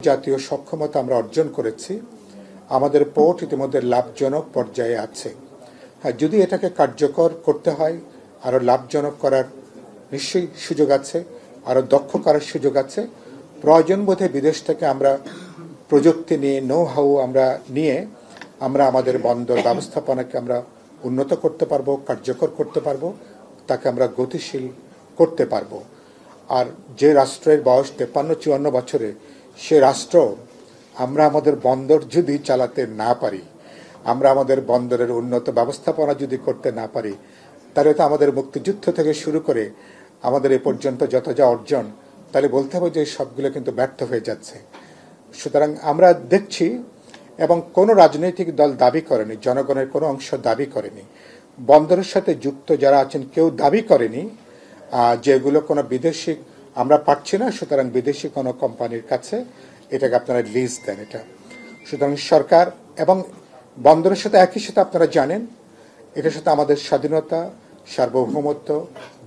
জাতীয় সক্ষমতা আমরা অর্জন করেছি, আমাদের পোর্ট ইতিমধ্যে লাভজনক পর্যায়ে আছে। হ্যাঁ, যদি এটাকে কার্যকর করতে হয়, আরও লাভজনক করার নিশ্চয়ই সুযোগ আছে, আরও দক্ষ করার সুযোগ আছে। প্রয়োজন বোধে বিদেশ থেকে আমরা প্রযুক্তি নিয়ে নো হাউ আমরা আমাদের বন্দর ব্যবস্থাপনাকে আমরা উন্নত করতে পারবো, কার্যকর করতে পারবো, তাকে আমরা গতিশীল করতে পারবো। আর যে রাষ্ট্রের বয়স 53-54 বছরে, সে রাষ্ট্র আমরা আমাদের বন্দর যদি চালাতে না পারি, আমরা আমাদের বন্দরের উন্নত ব্যবস্থাপনা যদি করতে না পারি, তাহলে তো আমাদের মুক্তিযুদ্ধ থেকে শুরু করে আমাদের এ পর্যন্ত যত যা অর্জন, তাহলে বলতে হবে যে সবগুলো কিন্তু ব্যর্থ হয়ে যাচ্ছে। সুতরাং আমরা দেখছি, এবং কোনো রাজনৈতিক দল দাবি করেনি, জনগণের কোনো অংশ দাবি করেনি, বন্দরের সাথে যুক্ত যারা আছেন কেউ দাবি করেনি যেগুলো কোনো বিদেশি আমরা পাচ্ছি না, সুতরাং বিদেশি কোনো কোম্পানির কাছে এটাকে আপনারা লিজ দেন। এটা সুতরাং সরকার এবং বন্দরের সাথে একই সাথে আপনারা জানেন, এটার সাথে আমাদের স্বাধীনতা, সার্বভৌমত্ব,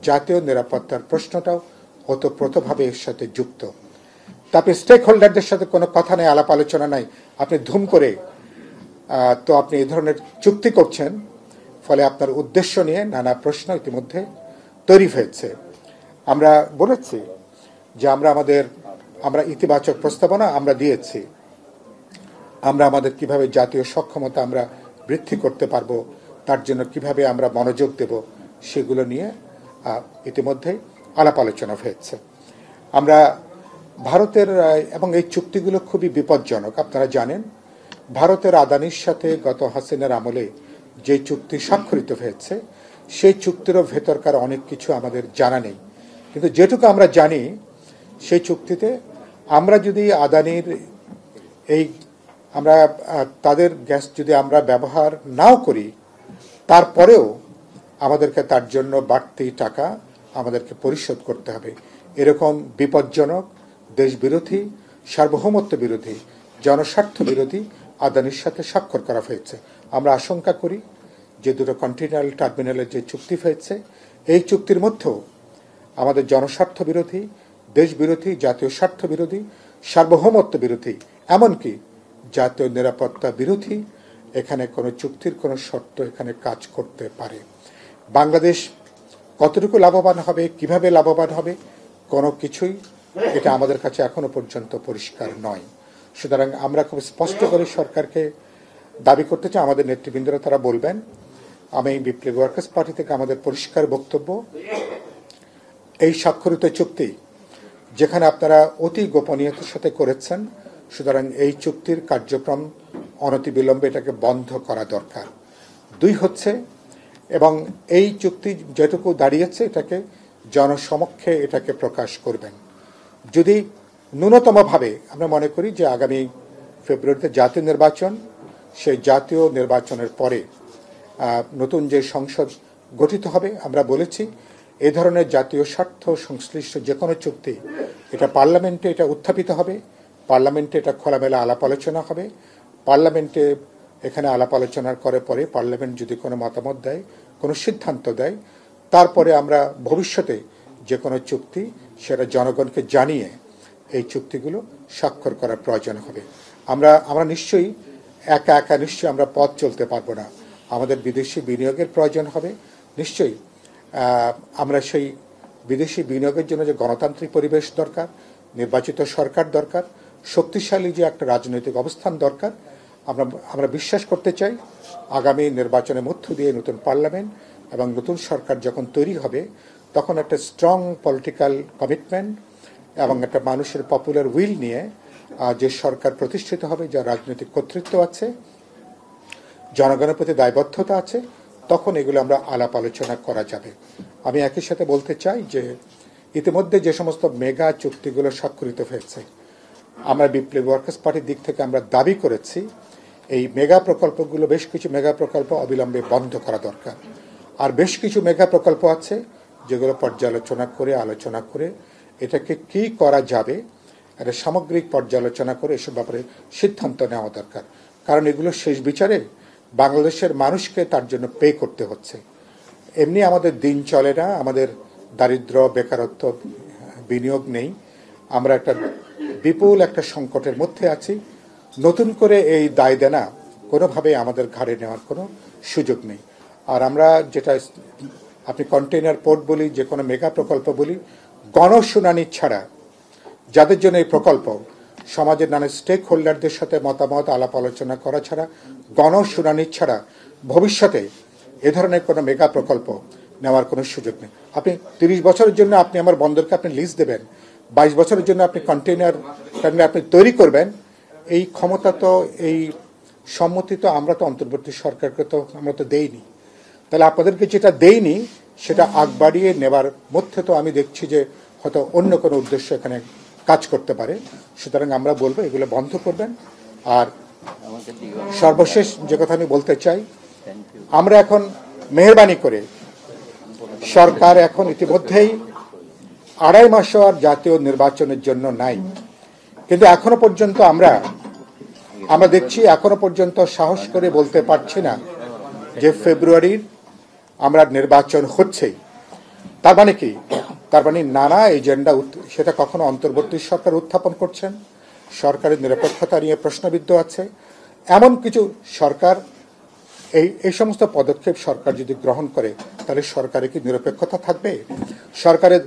জাতীয় নিরাপত্তার প্রশ্নটাও ওতপ্রোতভাবে এর সাথে যুক্ত। তারপরে স্টেক হোল্ডারদের সাথে কোনো কথা নেই, আলাপ আলোচনা নাই, আপনি ধুম করে তো আপনি এই ধরনের চুক্তি করছেন, ফলে আপনার উদ্দেশ্য নিয়ে নানা প্রশ্ন ইতিমধ্যে তৈরি হয়েছে। আমরা বলেছি যে আমরা ইতিবাচক প্রস্তাবনা আমরা দিয়েছি, আমরা আমাদের কিভাবে জাতীয় সক্ষমতা আমরা বৃদ্ধি করতে পারবো, তার জন্য কিভাবে আমরা মনোযোগ দেব, সেগুলো নিয়ে ইতিমধ্যে আলাপ আলোচনা হয়েছে। আমরা ভারতের এবং এই চুক্তিগুলো খুবই বিপজ্জনক। আপনারা জানেন, ভারতের আদানির সাথে গত হাসিনার আমলে যে চুক্তি স্বাক্ষরিত হয়েছে, সেই চুক্তিরও ভেতরকার অনেক কিছু আমাদের জানা নেই। কিন্তু যেটুকু আমরা জানি, সেই চুক্তিতে আমরা যদি আদানির তাদের গ্যাস যদি আমরা ব্যবহার নাও করি, তারপরেও আমাদেরকে তার জন্য বাড়তি টাকা আমাদেরকে পরিশোধ করতে হবে। এরকম বিপজ্জনক, দেশবিরোধী, সার্বভৌমত্ব বিরোধী, জনস্বার্থ বিরোধী আদানির সাথে স্বাক্ষর করা হয়েছে। আমরা আশঙ্কা করি যে দুটো কন্টেইনার টার্মিনালের যে চুক্তি হয়েছে, এই চুক্তির মধ্যেও আমাদের জনস্বার্থ বিরোধী, দেশ বিরোধী, জাতীয় স্বার্থ বিরোধী, সার্বভৌমত্ব বিরোধী, এমনকি জাতীয় নিরাপত্তা বিরোধী এখানে কোনো চুক্তির কোনো শর্ত এখানে কাজ করতে পারে। বাংলাদেশ কতটুকু লাভবান হবে, কিভাবে লাভবান হবে, কোনো কিছুই এটা আমাদের কাছে এখনো পর্যন্ত পরিষ্কার নয়। সুতরাং আমরা খুব স্পষ্ট করে সরকারকে দাবি করতে চাই, আমাদের নেতৃবৃন্দরা তারা বলবেন। আমি বিপ্লবী ওয়ার্কার্স পার্টি থেকে আমাদের পরিষ্কার বক্তব্য, এই স্বাক্ষরিত চুক্তি যেখানে আপনারা অতি গোপনীয়তার সাথে করেছেন, সুতরাং এই চুক্তির কার্যক্রম অনতিবিলম্বে এটাকে বন্ধ করা দরকার। দুই হচ্ছে, এবং এই চুক্তি যেটুকু দাঁড়িয়েছে এটাকে জনসমক্ষে এটাকে প্রকাশ করবেন। যদি ন্যূনতমভাবে আমরা মনে করি যে আগামী ফেব্রুয়ারিতে জাতীয় নির্বাচন, সেই জাতীয় নির্বাচনের পরে নতুন যে সংসদ গঠিত হবে, আমরা বলেছি এই ধরনের জাতীয় স্বার্থ সংশ্লিষ্ট যে কোনো চুক্তি এটা পার্লামেন্টে এটা উত্থাপিত হবে, পার্লামেন্টে এটা খোলামেলা আলাপ আলোচনা হবে, পার্লামেন্টে এখানে আলাপ আলোচনার পরে পার্লামেন্ট যদি কোনো মতামত দেয়, কোনো সিদ্ধান্ত দেয়, তারপরে আমরা ভবিষ্যতে যে কোনো চুক্তি সেটা জনগণকে জানিয়ে এই চুক্তিগুলো স্বাক্ষর করার প্রয়োজন হবে। আমরা নিশ্চয়ই একা নিশ্চয়ই আমরা পথ চলতে পারবো না, আমাদের বিদেশি বিনিয়োগের প্রয়োজন হবে। নিশ্চয়ই আমরা সেই বিদেশি বিনিয়োগের জন্য যে গণতান্ত্রিক পরিবেশ দরকার, নির্বাচিত সরকার দরকার, শক্তিশালী যে একটা রাজনৈতিক অবস্থান দরকার। আমরা বিশ্বাস করতে চাই আগামী নির্বাচনের মধ্য দিয়ে নতুন পার্লামেন্ট এবং নতুন সরকার যখন তৈরি হবে, তখন একটা স্ট্রং পলিটিক্যাল কমিটমেন্ট এবং একটা মানুষের পপুলার উইল নিয়ে যে সরকার প্রতিষ্ঠিত হবে, যার রাজনৈতিক কর্তৃত্ব আছে, জনগণের প্রতি দায়বদ্ধতা আছে, তখন এগুলো আমরা আলাপ আলোচনা করা যাবে। আমি একই সাথে বলতে চাই যে ইতিমধ্যে যে সমস্ত মেগা চুক্তিগুলো স্বাক্ষরিত হয়েছে, আমরা বিপ্লবী ওয়ার্কার্স পার্টির দিক থেকে আমরা দাবি করেছি এই মেগা প্রকল্পগুলো, বেশ কিছু মেগা প্রকল্প অবিলম্বে বন্ধ করা দরকার। আর বেশ কিছু মেগা প্রকল্প আছে যেগুলো আলোচনা করে এটাকে কি করা যাবে, একটা সামগ্রিক পর্যালোচনা করে এসব ব্যাপারে সিদ্ধান্ত নেওয়া দরকার। কারণ এগুলো শেষ বিচারে বাংলাদেশের মানুষকে তার জন্য পে করতে হচ্ছে। এমনি আমাদের দিন চলে না, আমাদের দারিদ্র, বেকারত্ব, বিনিয়োগ নেই, আমরা একটা বিপুল একটা সংকটের মধ্যে আছি। নতুন করে এই দায় দেনা কোনোভাবে আমাদের ঘাড়ে নেওয়ার কোনো সুযোগ নেই। আর আমরা যেটা আপনি কন্টেইনার পোর্ট বলি, যে কোনো মেগা প্রকল্প বলি, গণশুনানি ছাড়া, যাদের জন্য এই প্রকল্প সমাজের নানা স্টেক হোল্ডারদের সাথে মতামত আলাপ আলোচনা করা ছাড়া, গণশুনানি ছাড়া ভবিষ্যতে এ ধরনের কোনো মেগা প্রকল্প নেওয়ার কোনো সুযোগ নেই। আপনি 30 বছরের জন্য আপনি আমার বন্দরকে আপনি লিজ দেবেন, 22 বছরের জন্য আপনি কন্টেইনার টার্মিনাল আপনি তৈরি করবেন, এই ক্ষমতা তো, এই সম্মতি তো আমরা তো অন্তর্বর্তী সরকারকে তো আমরা তো দেইনি। তাহলে আপনাদেরকে যেটা দেইনি সেটা আগ বাড়িয়ে নেবার মধ্যে তো আমি দেখছি যে হয়তো অন্য কোনো উদ্দেশ্য এখানে কাজ করতে পারে। সুতরাং আমরা বলবো এগুলো বন্ধ করবেন। আর সর্বশেষ যে কথা আমি বলতে চাই, আমরা এখন মেহরবানি করে, সরকার এখন ইতিমধ্যেই 2.5 মাসও আর জাতীয় নির্বাচনের জন্য নাই, কিন্তু এখনো পর্যন্ত আমরা দেখছি এখনো পর্যন্ত সাহস করে বলতে পারছি না যে ফেব্রুয়ারির আমরা নির্বাচন হচ্ছেই। তার মানে কি? তার মানে নানা এজেন্ডা, সেটা কখনো অন্তর্বর্তী সরকার উত্থাপন করছেন, সরকারের নিরপেক্ষতা নিয়ে প্রশ্নবিদ্ধ আছে, এমন কিছু সরকার এই সমস্ত পদক্ষেপ সরকার যদি গ্রহণ করে তাহলে সরকারে কি নিরপেক্ষতা থাকবে? সরকারের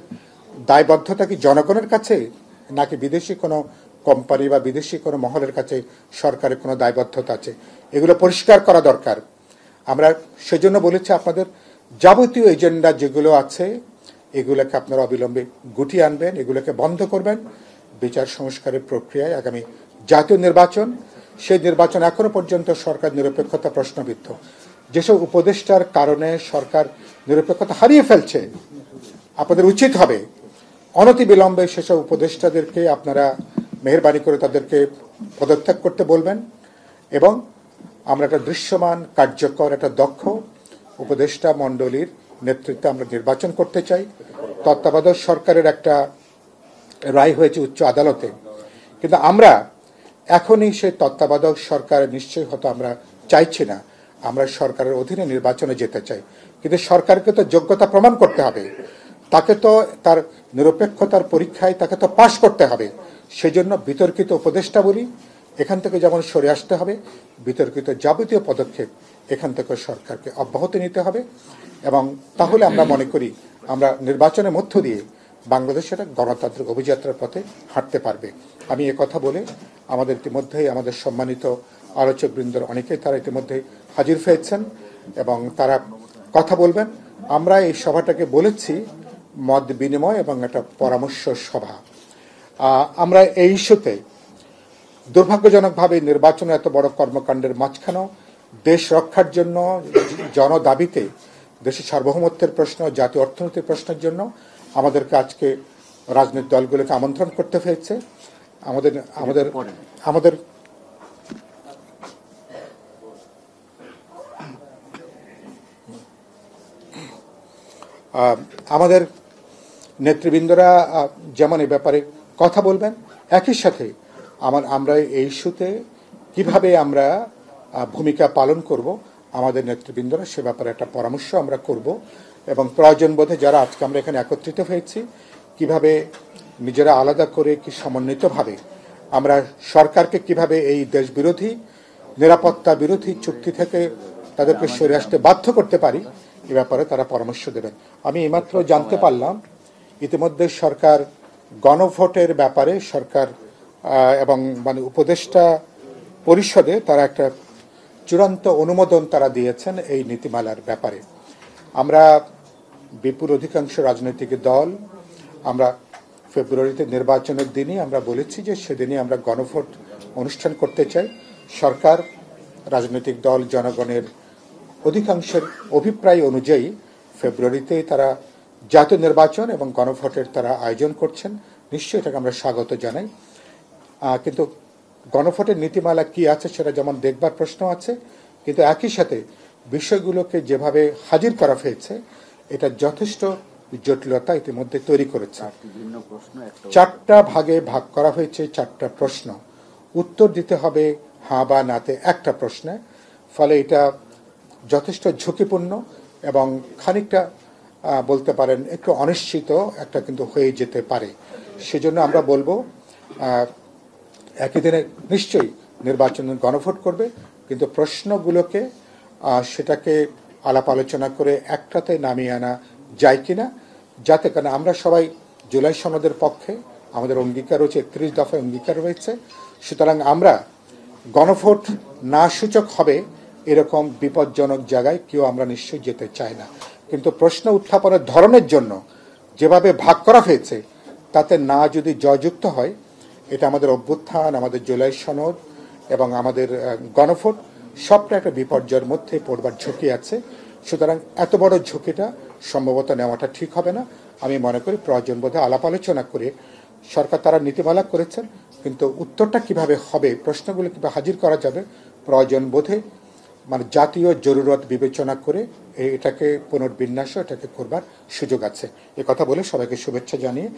দায়বদ্ধতা কি জনগণের কাছে, নাকি বিদেশি কোনো কোম্পানি বা বিদেশি কোনো মহলের কাছে সরকারের কোনো দায়বদ্ধতা আছে? এগুলো পরিষ্কার করা দরকার। আমরা সেজন্য বলেছি আপনাদের যাবতীয় এজেন্ডা যেগুলো আছে এগুলোকে আপনারা অবিলম্বে গুটিয়ে আনবেন, এগুলোকে বন্ধ করবেন। বিচার সংস্কারের প্রক্রিয়ায় আগামী জাতীয় নির্বাচন, সেই নির্বাচন এখনো পর্যন্ত সরকার নিরপেক্ষতা প্রশ্নবিদ্ধ। যেসব উপদেষ্টার কারণে সরকার নিরপেক্ষতা হারিয়ে ফেলছে, আপনাদের উচিত হবে অনতিবিলম্বে সেসব উপদেষ্টাদেরকে আপনারা মেহরবানি করে তাদেরকে পদত্যাগ করতে বলবেন, এবং আমরা একটা দৃশ্যমান, কার্যকর, একটা দক্ষ উপদেষ্টা মণ্ডলীর নেতৃত্বে আমরা নির্বাচন করতে চাই। তত্ত্বাবধায়ক সরকারের একটা রায় হয়েছে উচ্চ আদালতে, কিন্তু আমরা এখনই সেই তত্ত্বাবধায়ক সরকার নিশ্চয়ই হয়তো আমরা চাইছি না। আমরা সরকারের অধীনে নির্বাচনে যেতে চাই, কিন্তু সরকারকে তো যোগ্যতা প্রমাণ করতে হবে, তাকে তো তার নিরপেক্ষতার পরীক্ষায় তাকে তো পাশ করতে হবে। সেজন্য বিতর্কিত উপদেষ্টা বলি, এখান থেকে যেমন সরে আসতে হবে, বিতর্কিত যাবতীয় পদক্ষেপ এখান থেকে সরকারকে অব্যাহতি নিতে হবে। এবং তাহলে আমরা মনে করি আমরা নির্বাচনের মধ্য দিয়ে বাংলাদেশের গণতান্ত্রিক অভিযাত্রার পথে হাঁটতে পারবে। আমি কথা বলে আমাদের ইতিমধ্যেই আমাদের সম্মানিত আলোচকবৃন্দর অনেকেই তারা ইতিমধ্যে হাজির হয়েছেন এবং তারা কথা বলবেন। আমরা এই সভাটাকে বলেছি মত বিনিময় এবং একটা পরামর্শ সভা। আমরা এই ইস্যুতে দুর্ভাগ্যজনকভাবে নির্বাচনে এত বড় কর্মকাণ্ডের মাঝখানেও দেশ রক্ষার জন্য, জনদাবিতে, দেশের সার্বভৌমত্বের প্রশ্ন, জাতীয় অর্থনীতির প্রশ্নের জন্য আমাদেরকে আজকে রাজনৈতিক দলগুলোকে আমন্ত্রণ করতে হয়েছে। আমাদের নেতৃবৃন্দরা যেমন এই ব্যাপারে কথা বলবেন, একই সাথে আমরা এই ইস্যুতে কিভাবে আমরা ভূমিকা পালন করব, আমাদের নেতৃবৃন্দরা সে ব্যাপারে একটা পরামর্শ আমরা করব। এবং প্রয়োজন বোধে যারা আজকে আমরা এখানে একত্রিত হয়েছি, কিভাবে নিজেরা আলাদা করে কি সমন্বিতভাবে আমরা সরকারকে কিভাবে এই দেশ বিরোধী, নিরাপত্তা বিরোধী চুক্তি থেকে তাদেরকে সরে আসতে বাধ্য করতে পারি, এ ব্যাপারে তারা পরামর্শ দেবেন। আমি এইমাত্র জানতে পারলাম ইতিমধ্যে সরকার গণভোটের ব্যাপারে সরকার এবং উপদেষ্টা পরিষদে তারা একটা চূড়ান্ত অনুমোদন তারা দিয়েছেন এই নীতিমালার ব্যাপারে। আমরা বিপুল অধিকাংশ রাজনৈতিক দল আমরা ফেব্রুয়ারিতে নির্বাচনের দিনই আমরা বলেছি যে সেদিনই আমরা গণভোট অনুষ্ঠান করতে চাই। সরকার, রাজনৈতিক দল, জনগণের অধিকাংশের অভিপ্রায় অনুযায়ী ফেব্রুয়ারিতেই তারা জাতীয় নির্বাচন এবং গণভোটের তারা আয়োজন করছেন। নিশ্চয়ই এটাকে আমরা স্বাগত জানাই। কিন্তু গণভোটের নীতিমালা কি আছে সেটা যেমন দেখবার প্রশ্ন আছে, কিন্তু একই সাথে বিষয়গুলোকে যেভাবে হাজির করা হয়েছে এটা যথেষ্ট জটিলতা ইতিমধ্যে তৈরি করেছে। 4টা ভাগে ভাগ করা হয়েছে, 4টা প্রশ্ন, উত্তর দিতে হবে হ্যাঁ বা নাতে একটা প্রশ্নে। ফলে এটা যথেষ্ট ঝুঁকিপূর্ণ এবং খানিকটা বলতে পারেন একটু অনিশ্চিত একটা কিন্তু হয়ে যেতে পারে। সেজন্য আমরা বলবো একই দিনে নিশ্চয়ই নির্বাচন গণভোট করবে, কিন্তু প্রশ্নগুলোকে সেটাকে আলাপ আলোচনা করে একটাতে নামিয়ে আনা যায় কিনা, যাতে কারণ আমরা সবাই জুলাই সনদের পক্ষে, আমাদের অঙ্গীকার রয়েছে, 31 দফায় অঙ্গীকার রয়েছে। সুতরাং আমরা গণভোট না সূচক হবে এরকম বিপজ্জনক জায়গায় কেউ আমরা নিশ্চয়ই যেতে চাই না। কিন্তু প্রশ্ন উত্থাপনের ধরনের জন্য যেভাবে ভাগ করা হয়েছে তাতে না যদি জয়যুক্ত হয়, এটা আমাদের অভ্যুত্থান, আমাদের জুলাই সনদ এবং আমাদের গণভোট সবটা একটা বিপর্যয়ের মধ্যে পড়বার ঝুঁকি আছে। সুতরাং এত বড় ঝুঁকিটা সম্ভবত নেওয়াটা ঠিক হবে না। আমি মনে করি প্রয়োজন বোধে আলাপ আলোচনা করে সরকার তারা নীতিমালা করেছেন, কিন্তু উত্তরটা কিভাবে হবে, প্রশ্নগুলো কিভাবে হাজির করা যাবে, প্রয়োজন বোধে মানে জাতীয় জরুরত বিবেচনা করে এটাকে পুনর্বিন্যাস, এটাকে করবার সুযোগ আছে। এ কথা বলে সবাইকে শুভেচ্ছা জানিয়ে